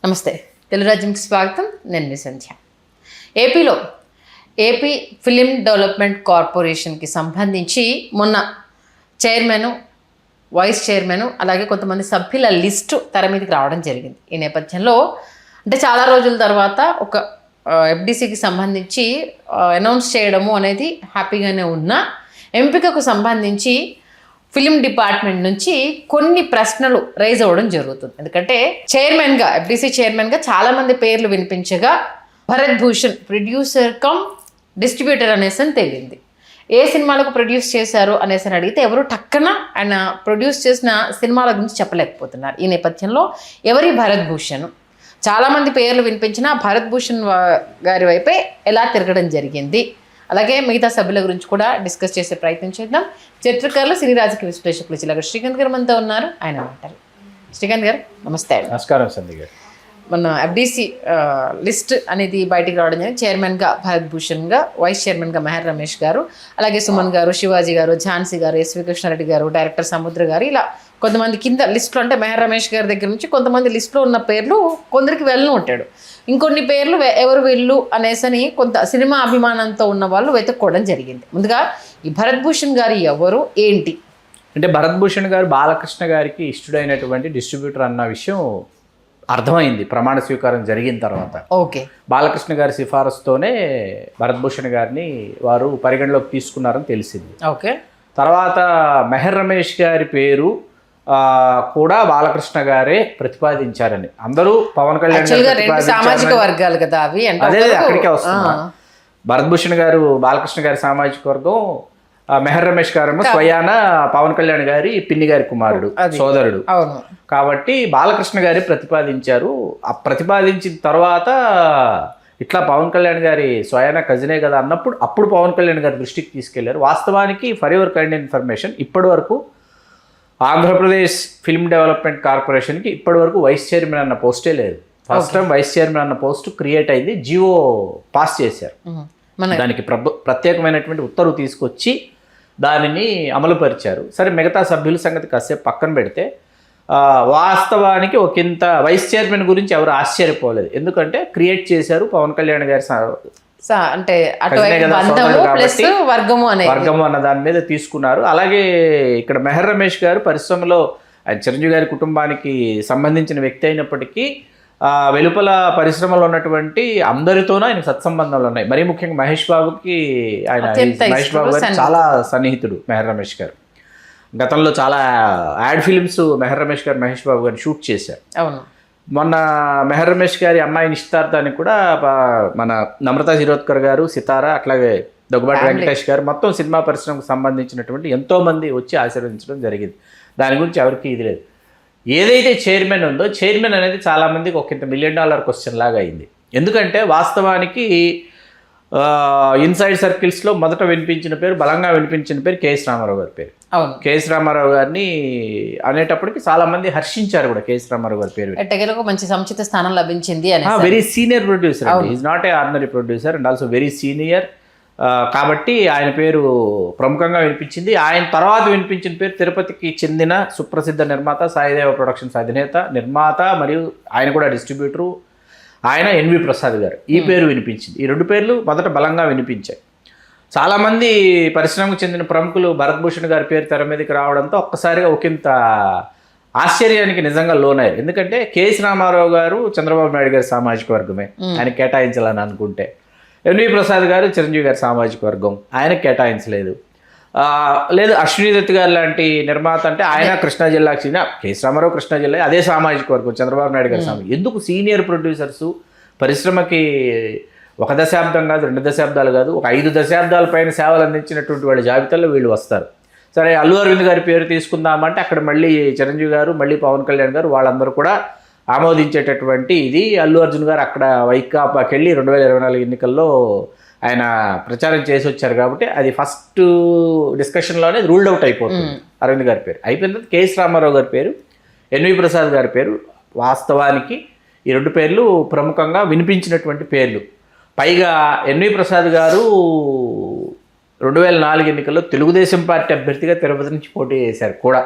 నమస్తే, తెలుగు రాజ్యంకి స్వాగతం. నేను మీ సంధ్య. ఏపీలో ఏపీ ఫిలిం డెవలప్మెంట్ కార్పొరేషన్కి సంబంధించి మొన్న చైర్మన్, వైస్ చైర్మన్ అలాగే కొంతమంది సభ్యుల లిస్టు తెర మీదకి రావడం జరిగింది. ఈ నేపథ్యంలో అంటే చాలా రోజుల తర్వాత ఒక ఎఫ్డిసికి సంబంధించి అనౌన్స్ చేయడము అనేది హ్యాపీగానే ఉన్న ఎంపికకు సంబంధించి ఫిలిం డిపార్ట్మెంట్ నుంచి కొన్ని ప్రశ్నలు రైజ్ అవ్వడం జరుగుతుంది. ఎందుకంటే చైర్మన్గా, ఎఫ్డిసి చైర్మన్గా చాలామంది పేర్లు వినిపించగా Bharat Bhushan producer cum distributor అనేసి తేలింది. ఏ సినిమాలకు ప్రొడ్యూస్ చేశారు అనేసి అడిగితే ఎవరు టక్కన ఆయన ప్రొడ్యూస్ చేసిన సినిమాల గురించి చెప్పలేకపోతున్నారు. ఈ నేపథ్యంలో ఎవరి భరత్ భూషణ్, చాలామంది పేర్లు వినిపించిన భరత్ భూషణ్ గారి వైపే ఎలా తిరగడం జరిగింది, అలాగే మిగతా సభ్యుల గురించి కూడా డిస్కస్ చేసే ప్రయత్నం చేద్దాం. చరిత్రకారులు, సినీ రాజకీయ విశ్లేషకులు చిలక శ్రీకాంత్ గారు మనతో ఉన్నారు. ఆయన అంటారు. శ్రీకాంత్ గారు నమస్తే. నమస్కారం సంధ్య గారు. మన ఎఫ్డిసి లిస్ట్ అనేది బయటికి రావడం జరిగింది. చైర్మన్గా భరత్ భూషణ్గా, వైస్ చైర్మన్గా మెహర్ రమేష్ గారు, అలాగే సుమన్ గారు, శివాజీ గారు, ఝాన్సీ గారు, ఎస్వి కృష్ణారెడ్డి గారు, డైరెక్టర్ సముద్ర గారు, ఇలా కొంతమంది కింద లిస్టులో, అంటే మెహర్ రమేష్ గారి దగ్గర నుంచి కొంతమంది లిస్టులో ఉన్న పేర్లు కొందరికి వెళ్ళను ఉంటాడు. ఇంకొన్ని పేర్లు ఎవరు వీళ్ళు అనేసని కొంత సినిమా అభిమానంతో ఉన్న వాళ్ళు వెతుక్కోవడం జరిగింది. ముందుగా ఈ భరత్ భూషణ్ గారు ఎవరు, ఏంటి? అంటే భరత్ భూషణ్ గారు బాలకృష్ణ గారికి ఇష్టడైనటువంటి డిస్ట్రిబ్యూటర్ అన్న విషయం అర్థమైంది ప్రమాణ స్వీకారం జరిగిన తర్వాత. ఓకే. బాలకృష్ణ గారి సిఫారసుతోనే భరత్ భూషణ్ గారిని వారు పరిగణలోకి తీసుకున్నారని తెలిసింది. ఓకే. తర్వాత మెహర్ రమేష్ గారి పేరు కూడా బాలకృష్ణ గారే ప్రతిపాదించారని అందరూ పవన్ కళ్యాణ్ సామాజిక వర్గాలు కదా అవి, అదే అక్కడికే వస్తున్నా. భరత్ భూషణ్ గారు బాలకృష్ణ గారి సామాజిక వర్గం, మెహర్ రమేష్ గారు స్వయాన పవన్ కళ్యాణ్ గారి పిన్ని గారి కుమారుడు, సోదరుడు. కాబట్టి బాలకృష్ణ గారి ప్రతిపాదించారు. ఆ ప్రతిపాదించిన తర్వాత ఇట్లా పవన్ కళ్యాణ్ గారి స్వయాన కజినే కదా అన్నప్పుడు అప్పుడు పవన్ కళ్యాణ్ గారి దృష్టికి తీసుకెళ్లారు. వాస్తవానికి ఫర్ యువర్ కైండ్ ఇన్ఫర్మేషన్, ఇప్పటి వరకు ఆంధ్రప్రదేశ్ ఫిల్మ్ డెవలప్మెంట్ కార్పొరేషన్కి ఇప్పటి వరకు వైస్ చైర్మన్ అన్న పోస్టే లేదు. ఫస్ట్ టైం వైస్ చైర్మన్ అన్న పోస్ట్ క్రియేట్ అయింది, జియో పాస్ చేశారు. దానికి ప్రత్యేకమైనటువంటి ఉత్తర్వు తీసుకొచ్చి దానిని అమలుపరిచారు. సరే, మిగతా సభ్యుల సంగతి కాసేపు పక్కన పెడితే వాస్తవానికి ఒకంత వైస్ చైర్మన్ గురించి ఎవరు ఆశ్చర్యపోలేదు. ఎందుకంటే క్రియేట్ చేశారు పవన్ కళ్యాణ్ గారి అంటే వర్గము అన్న దాని మీద తీసుకున్నారు. అలాగే ఇక్కడ మెహర్ రమేష్ గారు పరిశ్రమలో ఆయన చిరంజీవి గారి కుటుంబానికి సంబంధించిన వ్యక్తి అయినప్పటికీ వెలుపల పరిశ్రమలో ఉన్నటువంటి అందరితోనూ ఆయన సత్సంబంధాలు ఉన్నాయి. మరీ ముఖ్యంగా మహేష్ బాబుకి మహేష్ బాబు గారు చాలా సన్నిహితుడు మెహర్ రమేష్ గారు. గతంలో చాలా యాడ్ ఫిలిమ్స్ మెహర్ రమేష్ గారు మహేష్ బాబు గారిని షూట్ చేశారు. మొన్న మెహర్ రమేష్ గారి అమ్మాయి నిశ్చితార్థానికి కూడా మన నమ్రతా శిరోద్కర్ గారు, సితారా, అట్లాగే దగ్గుబాటి వెంకటేష్ గారు, మొత్తం సినిమా పరిశ్రమకు సంబంధించినటువంటి ఎంతోమంది వచ్చి ఆశీర్వదించడం జరిగింది. దాని గురించి ఎవరికి ఇది లేదు. ఏదైతే చైర్మన్ ఉందో, చైర్మన్ అనేది చాలామందికి ఒక $1 మిలియన్ క్వశ్చన్ లాగా అయింది. ఎందుకంటే వాస్తవానికి ఇన్సైడ్ సర్కిల్స్లో మొదట వినిపించిన పేరు, బలంగా వినిపించిన పేరు కేఎస్ రామారావు గారి పేరు. కేఎస్ రామారావు గారిని అనేటప్పటికి చాలా మంది హర్షించారు కూడా. కేఎస్ రామారావు గారి పేరు మంచి సముచిత స్థానం లభించింది. Very senior producer, is not a ordinary producer and also very senior. కాబట్టి ఆయన పేరు ప్రముఖంగా వినిపించింది. ఆయన తర్వాత వినిపించిన పేరు తిరుపతికి చెందిన సుప్రసిద్ధ నిర్మాత, సాయిదేవ ప్రొడక్షన్స్ అధినేత, నిర్మాత మరియు ఆయన కూడా డిస్ట్రిబ్యూటరు, ఆయన ఎన్వి ప్రసాద్ గారు. ఈ పేరు వినిపించింది. ఈ రెండు పేర్లు మొదట బలంగా వినిపించాయి. చాలామంది పరిశ్రమకు చెందిన ప్రముఖులు భరత్ భూషణ్ గారి పేరు తెర మీదకి రావడంతో ఒక్కసారిగా ఒకంత ఆశ్చర్యానికి నిజంగా లోనయ్యారు. ఎందుకంటే కేఎస్ రామారావు గారు చంద్రబాబు నాయుడు గారి సామాజిక వర్గమే, ఆయన కేటాయించాలని అనుకుంటే. ఎన్వి ప్రసాద్ గారు చిరంజీవి గారి సామాజిక వర్గం, ఆయన కేటాయించలేదు. లేదు అశ్విని దత్ గారు లాంటి నిర్మాత అంటే ఆయన కృష్ణా జిల్లాకు చెందిన, కేఎస్ రామారావు కృష్ణా జిల్లా, అదే సామాజిక వర్గం చంద్రబాబు నాయుడు గారి సామాజిక. ఎందుకు సీనియర్ ప్రొడ్యూసర్స్ పరిశ్రమకి 1 దశాబ్దం కాదు, 2 దశాబ్దాలు కాదు, ఒక 5 దశాబ్దాల పైన సేవలు అందించినటువంటి వాళ్ళ జాబితాలో వీళ్ళు వస్తారు. సరే, అల్లు అరవింద్ గారి పేరు తీసుకుందామంటే అక్కడ మళ్ళీ చిరంజీవి గారు, మళ్ళీ పవన్ కళ్యాణ్ గారు, వాళ్ళందరూ కూడా ఆమోదించేటటువంటి ఇది. అల్లు అర్జున్ గారు అక్కడ వైకాపాకి వెళ్ళి 2024 ఎన్నికల్లో ఆయన ప్రచారం చేసి వచ్చారు. కాబట్టి అది ఫస్ట్ డిస్కషన్లోనే రూల్డ్ అవుట్ అయిపోతుంది. అరవింద్ గారి పేరు అయిపోయిన తర్వాత కేఎస్ రామారావు గారి పేరు, ఎన్వి ప్రసాద్ గారి పేరు, వాస్తవానికి ఈ 2 పేర్లు ప్రముఖంగా వినిపించినటువంటి పేర్లు. పైగా ఎన్వి ప్రసాద్ గారు 2004 ఎన్నికల్లో తెలుగుదేశం పార్టీ అభ్యర్థిగా తిరుపతి నుంచి పోటీ చేశారు కూడా.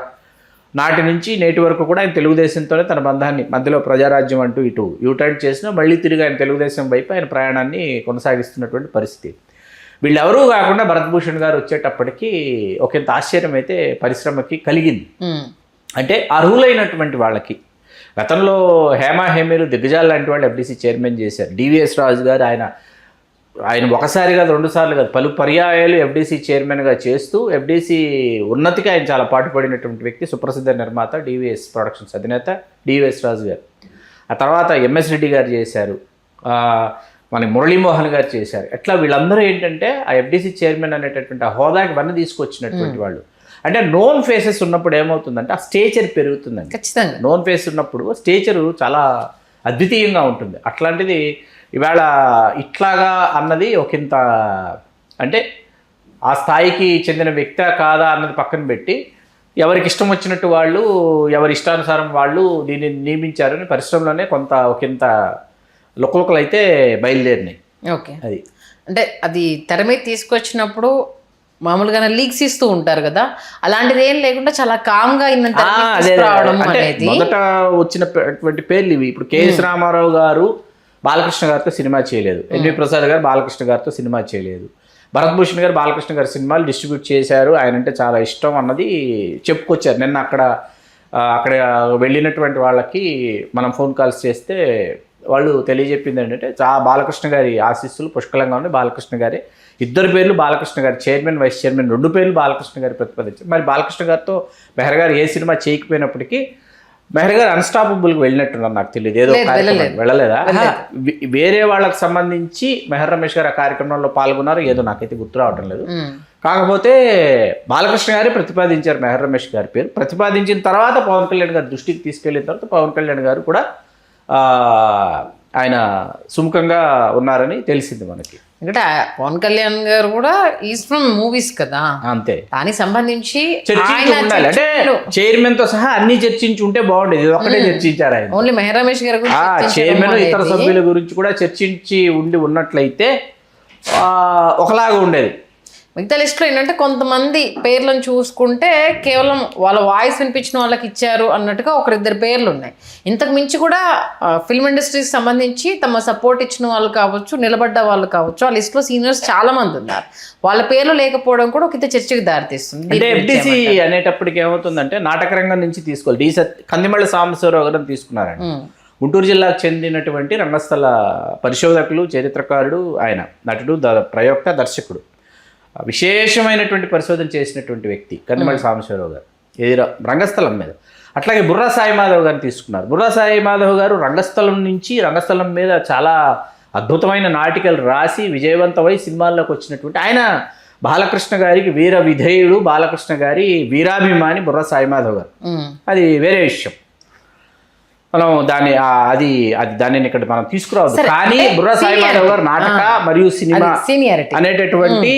నాటి నుంచి నేటి వరకు కూడా ఆయన తెలుగుదేశంతోనే తన బంధాన్ని మధ్యలో ప్రజారాజ్యం అంటూ ఇటు యూటర్న్ చేసినా మళ్ళీ తిరిగి ఆయన తెలుగుదేశం వైపు ఆయన ప్రయాణాన్ని కొనసాగిస్తున్నటువంటి పరిస్థితి. వీళ్ళెవరూ కాకుండా భరత్భూషణ్ గారు వచ్చేటప్పటికి ఒకంత ఆశ్చర్యం అయితే పరిశ్రమకి కలిగింది. అంటే అర్హులైనటువంటి వాళ్ళకి గతంలో హేమీలు దిగ్గజాలు లాంటి వాళ్ళు ఎఫ్డీసీ చైర్మన్ చేశారు. డివిఎస్ రాజు గారు ఆయన ఒకసారి కాదు, 2 సార్లు కాదు, పలు పర్యాయాలు ఎఫ్డీసీ చైర్మన్గా చేస్తూ ఎఫ్డీసీ ఉన్నతికి ఆయన చాలా పాటుపడినటువంటి వ్యక్తి. సుప్రసిద్ధ నిర్మాత డివిఎస్ ప్రొడక్షన్స్ అధినేత డివిఎస్ రాజు గారు. ఆ తర్వాత ఎంఎస్ రెడ్డి గారు చేశారు, మన మురళీమోహన్ గారు చేశారు. అట్లా వీళ్ళందరూ ఏంటంటే ఆ ఎఫ్డీసీ చైర్మన్ అనేటటువంటి ఆ హోదాకి వన్న తీసుకొచ్చినటువంటి వాళ్ళు. అంటే నోన్ ఫేసెస్ ఉన్నప్పుడు ఏమవుతుందంటే ఆ స్టేచర్ పెరుగుతుందండి. ఖచ్చితంగా నోన్ ఫేస్ ఉన్నప్పుడు స్టేచరు చాలా అద్వితీయంగా ఉంటుంది. అట్లాంటిది ఇవాళ ఇట్లాగా అన్నది ఒకంత అంటే ఆ స్థాయికి చెందిన వ్యక్తి కాదా అన్నది పక్కన పెట్టి ఎవరికి ఇష్టం వచ్చినట్టు వాళ్ళు ఎవరి ఇష్టానుసారం వాళ్ళు దీన్ని నియమించారని పరిశ్రమలోనే కొంత ఒకంత లుకలుకలు అయితే బయలుదేరినాయి. ఓకే, అది అంటే అది తెర మీద తీసుకొచ్చినప్పుడు మామూలుగానే లీక్స్ ఇస్తూ ఉంటారు కదా, అలాంటిది ఏం లేకుండా చాలా కామ్గా రావడం అనేది. మొదట వచ్చినటువంటి పేర్లు ఇవి. ఇప్పుడు కేఎస్ రామారావు గారు బాలకృష్ణ గారితో సినిమా చేయలేదు, ఎన్వి ప్రసాద్ గారు బాలకృష్ణ గారితో సినిమా చేయలేదు, భరత్భూషణ్ గారు బాలకృష్ణ గారి సినిమాలు డిస్ట్రిబ్యూట్ చేశారు, ఆయన అంటే చాలా ఇష్టం అన్నది చెప్పుకొచ్చారు. నిన్న అక్కడ వెళ్ళినటువంటి వాళ్ళకి మనం ఫోన్ కాల్స్ చేస్తే వాళ్ళు తెలియజెప్పింది ఏంటంటే బాలకృష్ణ గారి ఆశీస్సులు పుష్కలంగా ఉన్నాయి. బాలకృష్ణ గారి 2 పేర్లు బాలకృష్ణ గారి చైర్మన్ వైస్ చైర్మన్ 2 పేర్లు బాలకృష్ణ గారి ప్రతిపాదించారు. మరి బాలకృష్ణ గారితో మెహర్ గారు ఏ సినిమా చేయకపోయినప్పటికీ మెహర్ గారు అన్స్టాపబుల్కి వెళ్ళినట్టున్నారు, నాకు తెలియదు. ఏదో వెళ్ళలేదా? వేరే వాళ్ళకి సంబంధించి మెహర్ రమేష్ గారు ఆ కార్యక్రమంలో పాల్గొన్నారు, ఏదో నాకైతే గుర్తు రావడం లేదు. కాకపోతే బాలకృష్ణ గారే ప్రతిపాదించారు మెహర్ రమేష్ గారి పేరు. ప్రతిపాదించిన తర్వాత పవన్ కళ్యాణ్ గారు దృష్టికి తీసుకెళ్ళిన తర్వాత పవన్ కళ్యాణ్ గారు కూడా ఆయన సుముఖంగా ఉన్నారని తెలిసింది మనకి. ఎందుకంటే పవన్ కళ్యాణ్ గారు కూడా ఈజ్ ఫ్రమ్ మూవీస్ కదా, అంతే. దానికి సంబంధించి ఉండాలి అంటే చైర్మన్ తో సహా అన్ని చర్చించి ఉంటే బాగుండేది. ఒకటే చర్చించారు ఆయన. ఓన్లీ మెహర్ రమేష్ గారు చైర్మన్ ఇతర సభ్యుల గురించి కూడా చర్చించి ఉన్నట్లయితే ఒకలాగా ఉండేది. మిగతా లిస్ట్లో ఏంటంటే కొంతమంది పేర్లను చూసుకుంటే కేవలం వాళ్ళ వాయిస్ వినిపించిన వాళ్ళకి ఇచ్చారు అన్నట్టుగా 1-2 పేర్లు ఉన్నాయి. ఇంతకు మించి కూడా ఫిల్మ్ ఇండస్ట్రీకి సంబంధించి తమ సపోర్ట్ ఇచ్చిన వాళ్ళు కావచ్చు, నిలబడ్డ వాళ్ళు కావచ్చు, ఆ లిస్ట్లో సీనియర్స్ చాలా మంది ఉన్నారు. వాళ్ళ పేర్లు లేకపోవడం కూడా ఒక చర్చకి దారితీస్తుంది. అంటే ఎఫ్డీసీ అనేటప్పటికి ఏమవుతుందంటే నాటక రంగం నుంచి తీసుకోవాలి. కందిమళ్ళ సాంబశివరావు గారిని తీసుకున్నారండి. గుంటూరు జిల్లాకు చెందినటువంటి రంగస్థల పరిశోధకులు, చరిత్రకారుడు, ఆయన నటుడు, ప్రయోక్త, దర్శకుడు, విశేషమైనటువంటి పరిశోధన చేసినటువంటి వ్యక్తి కందిమళ్ళ సాంబశివరావు గారు ఇది రంగస్థలం మీద. అట్లాగే బుర్రా సాయి మాధవ్ గారిని తీసుకున్నారు. బుర్రా సాయి మాధవ్ గారు రంగస్థలం మీద చాలా అద్భుతమైన నాటికలు రాసి విజయవంతమై సినిమాల్లోకి వచ్చినటువంటి ఆయన. బాలకృష్ణ గారికి వీర విధేయుడు, బాలకృష్ణ గారి వీరాభిమాని బుర్రా సాయి మాధవ్ గారు. అది వేరే విషయం, మనం దాన్ని ఇక్కడ మనం తీసుకురావద్దు. కానీ బుర్రా సాయి మాధవ్ గారు నాటక మరియు సినిమా అనేటటువంటి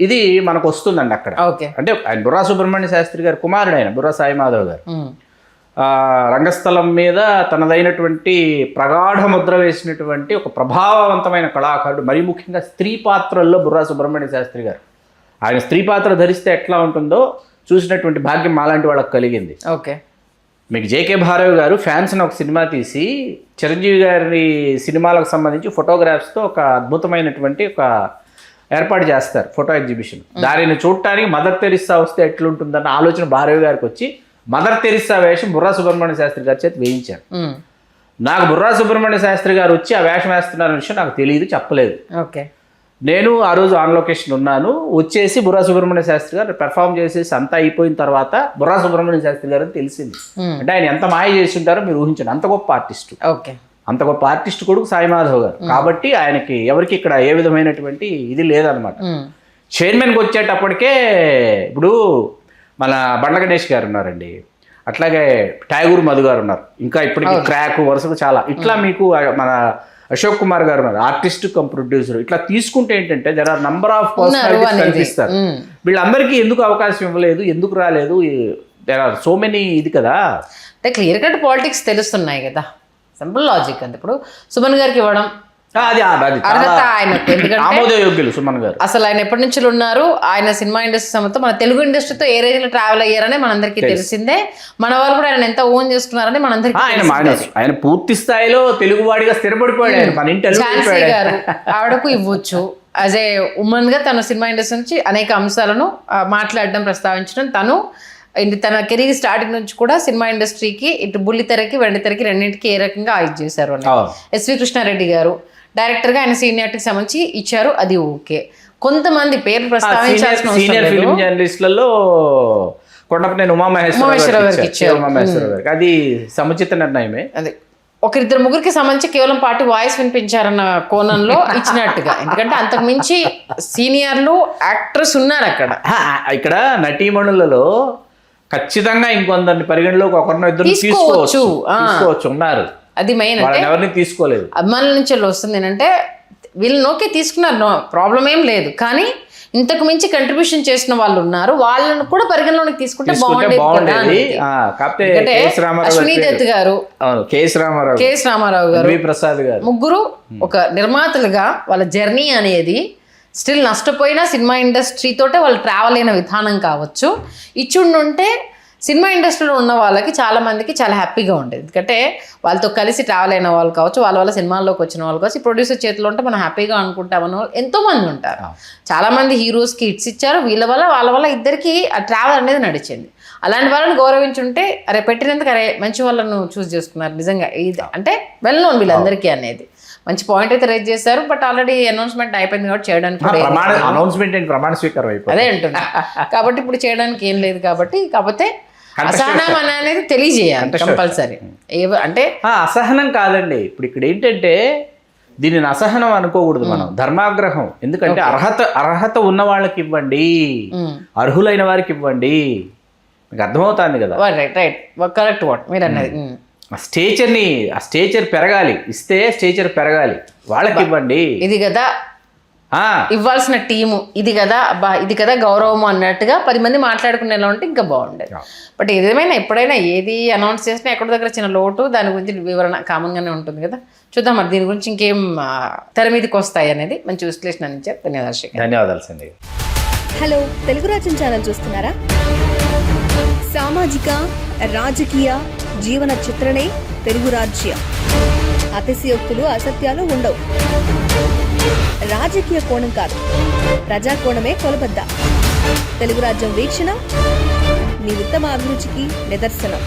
ఇది మనకు వస్తుందండి అక్కడ. అంటే ఆయన బుర్రా సుబ్రహ్మణ్య శాస్త్రి గారు కుమారుడు, ఆయన బుర్రా సాయి మాధవ్ గారు రంగస్థలం మీద తనదైనటువంటి ప్రగాఢ ముద్ర వేసినటువంటి ఒక ప్రభావవంతమైన కళాకారుడు. మరీ ముఖ్యంగా స్త్రీ పాత్రల్లో బుర్రా సుబ్రహ్మణ్య శాస్త్రి గారు, ఆయన స్త్రీ పాత్ర ధరిస్తే ఎట్లా ఉంటుందో చూసినటువంటి భాగ్యం మాలాంటి వాళ్ళకి కలిగింది. ఓకే, మీకు జేకే భారవి గారు ఫ్యాన్స్ అని ఒక సినిమా తీసి చిరంజీవి గారి సినిమాలకు సంబంధించి ఫోటోగ్రాఫ్స్తో ఒక అద్భుతమైనటువంటి ఒక ఏర్పాటు చేస్తారు, ఫోటో ఎగ్జిబిషన్. దానిని చూడటానికి మదర్ తెరిస్సా వస్తే ఎట్లుంటుందన్న ఆలోచన భారవి గారికి వచ్చి మదర్ తెరిస్సా వేషం బుర్రా సుబ్రహ్మణ్య శాస్త్రి గారి చేతి వేయించారు. నాకు బుర్రా సుబ్రహ్మణ్య శాస్త్రి గారు వచ్చి ఆ వేషం వేస్తున్నారన్న విషయం నాకు తెలియదు, చెప్పలేదు. ఓకే, నేను ఆ రోజు ఆన్ లొకేషన్ ఉన్నాను. వచ్చేసి బుర్రా సుబ్రహ్మణ్య శాస్త్రి గారు పెర్ఫామ్ చేసేసి అంతా అయిపోయిన తర్వాత బుర్రా సుబ్రహ్మణ్య శాస్త్రి గారు అని తెలిసింది. అంటే ఆయన ఎంత మాయ చేసి ఉంటారో మీరు ఊహించండి. అంత గొప్ప ఆర్టిస్టు, అంత గొప్ప ఆర్టిస్ట్ కొడుకు సాయి మాధవ్ గారు. కాబట్టి ఆయనకి ఎవరికి ఇక్కడ ఏ విధమైనటువంటి ఇది లేదనమాట. చైర్మన్కి వచ్చేటప్పటికే ఇప్పుడు మన బండ్ల గణేష్ గారు ఉన్నారండి, అట్లాగే ఠాగూర్ మధు గారు ఉన్నారు, ఇంకా ఇప్పటికీ క్రాక్ వరుసకు చాలా. ఇట్లా మీకు మన అశోక్ కుమార్ గారు ఉన్నారు, ఆర్టిస్ట్ కమ్ ప్రొడ్యూసర్. ఇట్లా తీసుకుంటే ఏంటంటే there are number of personalities కనిపిస్తారు. వీళ్ళందరికీ ఎందుకు అవకాశం ఇవ్వలేదు, ఎందుకు రాలేదు, దెర్ ఆర్ సో మెనీ ఇది కదా. అంటే క్లియర్ కట్ పాలిటిక్స్ తెలుస్తున్నాయి కదా, సింపుల్ లాజిక్ అంతే. ఇప్పుడు సుమన్ గారికి ఇవ్వడం, అది అర్హత ఆయనకు. ఎందుకంటే ఆమోదయోగ్యులు సుమన్ గారు. అసలు ఆయన ఎప్పటి నుంచి ఉన్నారు, ఆయన సినిమా ఇండస్ట్రీ సంబంధం మన తెలుగు ఇండస్ట్రీతో ఏ రేంజ్ లో ట్రావెల్ అయ్యారని మనందరికీ తెలిసిందే. మన వాళ్ళు కూడా ఆయన ఎంత ఓన్ చేసుకున్నారని మనందరికీ ఆయన పూర్తి స్థాయిలో తెలుగువాడిగా స్థిరపడిపోయాడు. ఆయన మన ఇంటి ఝాన్సీ గారు ఆవిడకు ఇవ్వచ్చు. యాజ్ ఏ ఉమెన్ గా తన సినిమా ఇండస్ట్రీ నుంచి అనేక అంశాలను మాట్లాడడం, ప్రస్తావించడం, తన కెరీర్ స్టార్టింగ్ నుంచి కూడా సినిమా ఇండస్ట్రీకి ఇటు బుల్లితెరకి వెండితెరకి రెండింటికి ఏ రకంగా ఆయిట్ చేశారు అని. ఎస్వి కృష్ణారెడ్డి గారు డైరెక్టర్ గా ఆయన సీనియారిటీకి సంబంధించి ఇచ్చారు, అది ఓకే. కొంతమంది పేర్లు ప్రస్తావించాల్సిన సీనియర్ ఫిల్మ్ జర్నలిస్టులలో కొండపనేని ఉమామహేశ్వరరావు గారికి ఇచ్చారు. అది సముచిత నిర్ణయమే. అది ఒకరిద్దరు ముగ్గురికి సంబంధించి కేవలం పార్టీ వాయిస్ వినిపించారన్న కోణంలో ఇచ్చినట్టుగా. ఎందుకంటే అంతకు మించి సీనియర్లు యాక్టర్స్ ఉన్నారు అక్కడ. ఇక్కడ నటీమణులలో ఖచ్చితంగా ఇంకొందరిని పరిగణలోకి ఒకరినో ఇద్దరు తీసుకోవచ్చు ఉన్నారు. అది మెయిన్. ఎవరిని తీసుకోలేదు. అభిమానుల నుంచి వస్తుంది ఏంటంటే వీళ్ళని ఓకే తీసుకున్నారు, ప్రాబ్లం ఏం లేదు. కానీ ఇంతకు మించి కంట్రిబ్యూషన్ చేసిన వాళ్ళు ఉన్నారు, వాళ్ళను కూడా పరిగణలోకి తీసుకుంటే బాగుండేది. అశ్విని దత్ గారు, కేఎస్ రామారావు గారు, ప్రసాద్ గారు ముగ్గురు ఒక నిర్మాతలుగా వాళ్ళ జర్నీ అనేది స్టిల్ నష్టపోయినా సినిమా ఇండస్ట్రీతోటే వాళ్ళు ట్రావెల్ అయిన విధానం కావచ్చు. ఇచ్చుండుంటే సినిమా ఇండస్ట్రీలో ఉన్న వాళ్ళకి చాలా మందికి చాలా హ్యాపీగా ఉండేది. ఎందుకంటే వాళ్ళతో కలిసి ట్రావెల్ అయిన వాళ్ళు కావచ్చు, వాళ్ళ వల్ల సినిమాల్లోకి వచ్చిన వాళ్ళు కావచ్చు, ఈ ప్రొడ్యూసర్ చేతిలో ఉంటే మనం హ్యాపీగా అనుకుంటామన్న వాళ్ళు ఎంతోమంది ఉంటారు. చాలామంది హీరోస్కి హిట్స్ ఇచ్చారు, వాళ్ళ వల్ల ఇద్దరికి ఆ ట్రావెల్ అనేది నడిచింది. అలాంటి వాళ్ళని గౌరవించుంటే అరే పెట్టినందుకు అరే మంచి వాళ్ళను చూస్ చేసుకున్నారు నిజంగా. ఇది అంటే వెల్ నోన్ వీళ్ళందరికీ అనేది మంచి పాయింట్ అయితే రైజ్ చేశారు. బట్ ఆల్రెడీ అనౌన్స్మెంట్ అయిపోయింది కాబట్టి చేయడానికి ప్రమాణ స్వీకారం అదే అంటున్నా. కాబట్టి ఇప్పుడు చేయడానికి ఏం లేదు. కాకపోతే అసహనం అనేది తెలియజేయాలి కంపల్సరీ. అంటే అసహనం కాదండి, ఇప్పుడు ఇక్కడ ఏంటంటే దీనిని అసహనం అనుకోకూడదు మనం, ధర్మాగ్రహం. ఎందుకంటే అర్హత ఉన్న వాళ్ళకి ఇవ్వండి, అర్హులైన వారికి ఇవ్వండి. మీకు అర్థమవుతుంది కదా. రైట్ కరెక్ట్ వాట్ మీరు అన్నది. ఆ స్టేచర్ పెరగాలి, ఇస్తే స్టేచర్ పెరగాలి, వాళ్ళకి ఇవ్వండి. ఇది కదా ఇవ్వాల్సిన టీము, ఇది కదా గౌరవము అన్నట్టుగా 10 మంది మాట్లాడుకునేలా ఉంటే ఇంకా బాగుండేది. బట్ ఏదేమైనా ఎప్పుడైనా ఏది అనౌన్స్ చేసినా ఎక్కడి దగ్గర చిన్న లోటు, దాని గురించి వివరణ కామన్గానే ఉంటుంది కదా. చూద్దాం మరి దీని గురించి ఇంకేం తెర మీదకి వస్తాయి అనేది మంచి విశ్లేషణ అందించారు. ధన్యవాదాలు సండి. హలో, తెలుగు రాజ్యం ఛానల్ చూస్తున్నారా? సామాజిక రాజకీయ జీవన చిత్రణే తెలుగు రాజ్యం. అతిశయోక్తులు అసత్యాలు ఉండవు. రాజకీయ కోణం కాదు, ప్రజా కోణమే కొలబద్ద. తెలుగు రాజ్యం వీక్షణ నీ ఉత్తమ అభిరుచికి నిదర్శనం.